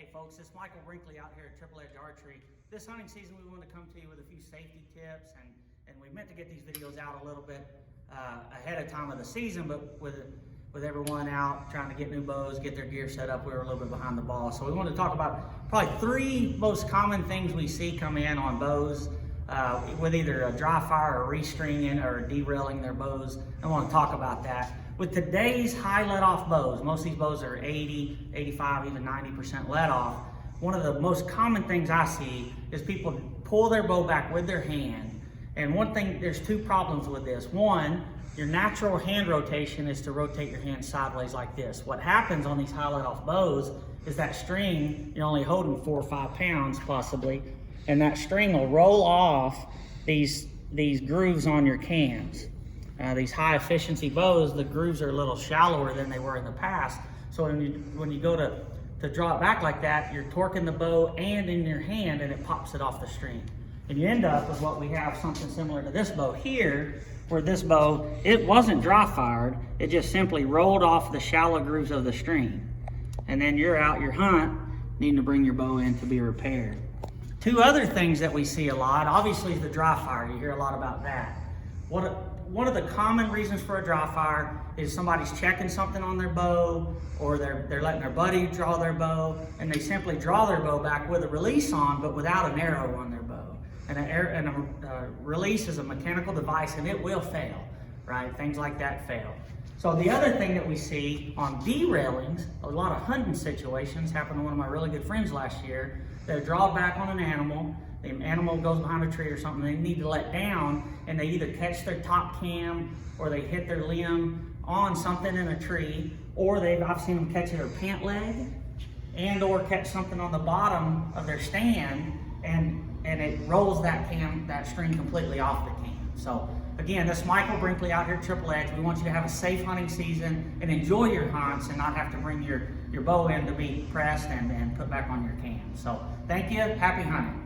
Hey folks, it's Michael Brinkley out here at Triple Edge Archery. This hunting season we wanted to come to you with a few safety tips, and we meant to get these videos out a little bit ahead of time of the season, but with everyone out trying to get new bows, get their gear set up, we were a little bit behind the ball. So we wanted to talk about probably three most common things we see come in on bows with either a dry fire or restringing or derailing their bows. I want to talk about that. With today's high let-off bows, most of these bows are 80, 85, even 90% let-off. One of the most common things I see is people pull their bow back with their hand. And one thing, there's two problems with this. One, your natural hand rotation is to rotate your hand sideways like this. What happens on these high let-off bows is that string, you're only holding 4 or 5 pounds possibly, and that string will roll off these grooves on your cams. These high efficiency bows, the grooves are a little shallower than they were in the past. So when you go to draw it back like that, you're torquing the bow and in your hand, and it pops it off the string. And you end up with what we have, something similar to this bow here, where this bow, it wasn't dry fired, it just simply rolled off the shallow grooves of the string. And then you're out your hunt, needing to bring your bow in to be repaired. Two other things that we see a lot, obviously, is the dry fire. You hear a lot about that. One of the common reasons for a dry fire is somebody's checking something on their bow, or they're letting their buddy draw their bow, and they simply draw their bow back with a release on, but without an arrow on their bow. And a release is a mechanical device, and it will fail, right? Things like that fail. So the other thing that we see on derailings, a lot of hunting situations, happened to one of my really good friends last year. They're drawn back on an animal. The animal goes behind a tree or something, they need to let down, and they either catch their top cam or they hit their limb on something in a tree, or I've seen them catch their pant leg and or catch something on the bottom of their stand, and it rolls that string completely off the cam. So again, this is Michael Brinkley out here at Triple Edge. We want you to have a safe hunting season and enjoy your hunts and not have to bring your bow in to be pressed and put back on your cam. So thank you, happy hunting.